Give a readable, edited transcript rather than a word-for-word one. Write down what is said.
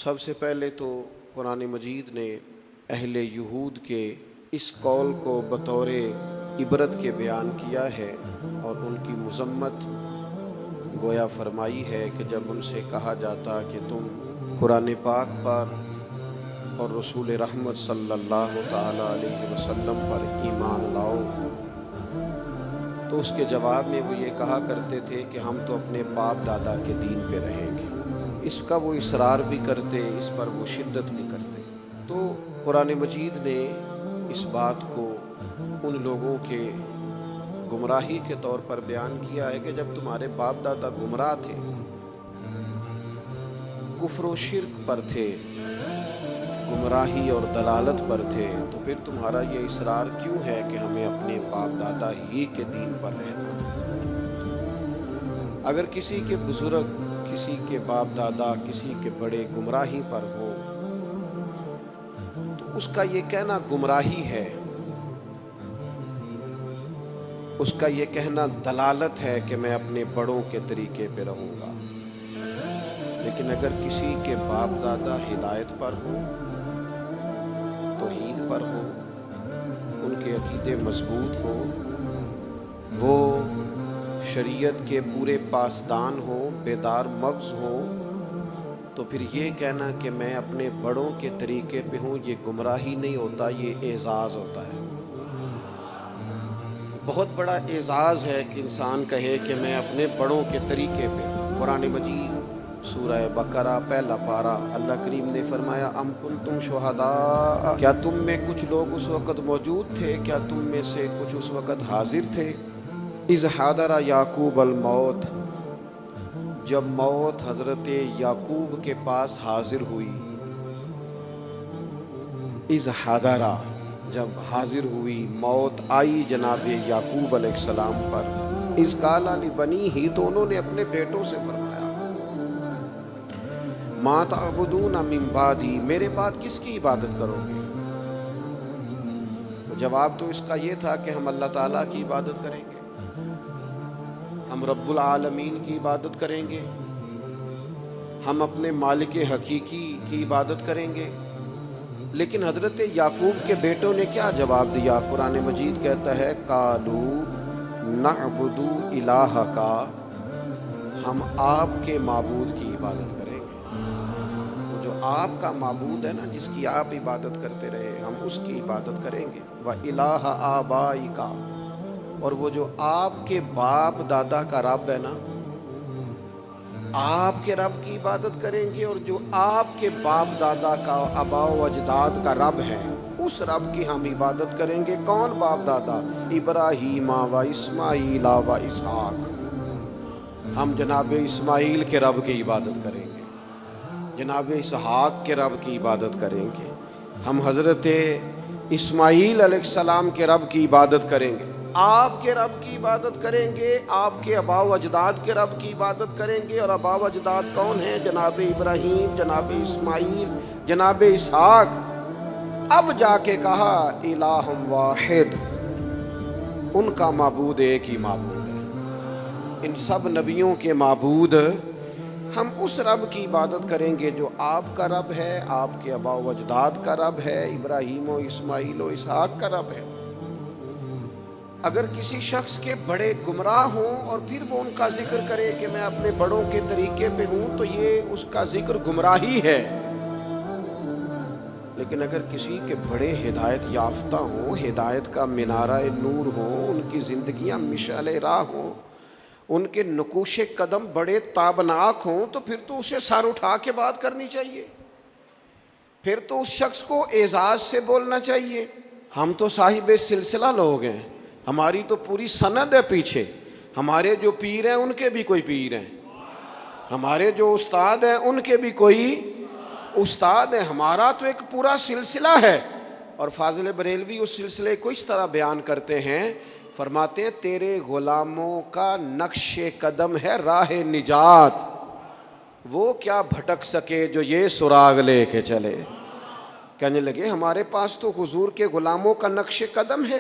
سب سے پہلے تو قرآن مجید نے اہل یہود کے اس قول کو بطور عبرت کے بیان کیا ہے اور ان کی مذمت گویا فرمائی ہے کہ جب ان سے کہا جاتا کہ تم قرآن پاک پر اور رسول رحمت صلی اللہ تعالی علیہ وسلم پر ایمان لاؤ، تو اس کے جواب میں وہ یہ کہا کرتے تھے کہ ہم تو اپنے باپ دادا کے دین پہ رہیں گے۔ اس کا وہ اصرار بھی کرتے، اس پر وہ شدت بھی کرتے۔ تو قرآن مجید نے اس بات کو ان لوگوں کے گمراہی کے طور پر بیان کیا ہے کہ جب تمہارے باپ دادا گمراہ تھے، کفر و شرک پر تھے، گمراہی اور دلالت پر تھے، تو پھر تمہارا یہ اصرار کیوں ہے کہ ہمیں اپنے باپ دادا ہی کے دین پر رہنا؟ اگر کسی کے بزرگ، کسی کے باپ دادا، کسی کے بڑے گمراہی پر ہو تو اس کا یہ کہنا گمراہی ہے، اس کا یہ کہنا دلالت ہے کہ میں اپنے بڑوں کے طریقے پہ رہوں گا۔ لیکن اگر کسی کے باپ دادا ہدایت پر ہو، توحید پر ہو، ان کے عقیدے مضبوط ہو، وہ شریعت کے پورے پاسدان ہو، بیدار مغز ہو، تو پھر یہ کہنا کہ میں اپنے بڑوں کے طریقے پہ ہوں یہ گمراہی نہیں ہوتا، یہ اعزاز ہوتا ہے۔ بہت بڑا اعزاز ہے کہ انسان کہے کہ میں اپنے بڑوں کے طریقے پہ ہوں۔ قرآن مجید سورہ بقرہ پہلا پارہ، اللہ کریم نے فرمایا ام کنتم شہداء، کیا تم میں کچھ لوگ اس وقت موجود تھے، کیا تم میں سے کچھ اس وقت حاضر تھے؟ اذ حضر یعقوب الموت، جب موت حضرت یعقوب کے پاس حاضر ہوئی۔ اذ حضر، جب حاضر ہوئی، موت آئی جناب یعقوب علیہ السلام پر۔ اذ قال لبنیہ، تو انہوں نے اپنے بیٹوں سے فرمایا ما تعبدون من بعدی، میرے بعد کس کی عبادت کرو گے؟ جواب تو اس کا یہ تھا کہ ہم اللہ تعالیٰ کی عبادت کریں گے، ہم رب العالمین کی عبادت کریں گے، ہم اپنے مالک حقیقی کی عبادت کریں گے۔ لیکن حضرت یعقوب کے بیٹوں نے کیا جواب دیا؟ قرآن مجید کہتا ہے قالو نعبد الہک، ہم آپ کے معبود کی عبادت کریں گے۔ وہ جو آپ کا معبود ہے نا، جس کی آپ عبادت کرتے رہے، ہم اس کی عبادت کریں گے۔ وَإِلَٰهَ آبَائِكَ، اور وہ جو آپ کے باپ دادا کا رب ہے نا، آپ کے رب کی عبادت کریں گے، اور جو آپ کے باپ دادا کا، آباء و اجداد کا رب ہے، اس رب کی ہم عبادت کریں گے۔ کون باپ دادا؟ ابراہیم و اسماعیل و اسحاق، ہم جناب اسماعیل کے رب کی عبادت کریں گے، جناب اسحاق کے رب کی عبادت کریں گے، ہم حضرت اسماعیل علیہ السلام کے رب کی عبادت کریں گے، آپ کے رب کی عبادت کریں گے، آپ کے آباء و اجداد کے رب کی عبادت کریں گے۔ اور آباء و اجداد کون ہیں؟ جناب ابراہیم، جناب اسماعیل، جناب اسحاق۔ اب جا کے کہا الہ واحد، ان کا معبود ایک ہی معبود ہے، ان سب نبیوں کے معبود ہم اس رب کی عبادت کریں گے جو آپ کا رب ہے، آپ کے آباء و اجداد کا رب ہے، ابراہیم و اسماعیل و اسحاق کا رب ہے۔ اگر کسی شخص کے بڑے گمراہ ہوں اور پھر وہ ان کا ذکر کرے کہ میں اپنے بڑوں کے طریقے پہ ہوں، تو یہ اس کا ذکر گمراہی ہے۔ لیکن اگر کسی کے بڑے ہدایت یافتہ ہوں، ہدایت کا منارہ نور ہوں، ان کی زندگیاں مشعل راہ ہوں، ان کے نقوش قدم بڑے تابناک ہوں، تو پھر تو اسے سر اٹھا کے بات کرنی چاہیے، پھر تو اس شخص کو اعزاز سے بولنا چاہیے۔ ہم تو صاحب سلسلہ لوگ ہیں، ہماری تو پوری سند ہے پیچھے، ہمارے جو پیر ہیں ان کے بھی کوئی پیر ہیں، ہمارے جو استاد ہیں ان کے بھی کوئی استاد ہیں، ہمارا تو ایک پورا سلسلہ ہے۔ اور فاضل بریلوی اس سلسلے کو اس طرح بیان کرتے ہیں، فرماتے ہیں تیرے غلاموں کا نقش قدم ہے راہ نجات، وہ کیا بھٹک سکے جو یہ سراغ لے کے چلے۔ کہنے لگے ہمارے پاس تو حضور کے غلاموں کا نقش قدم ہے۔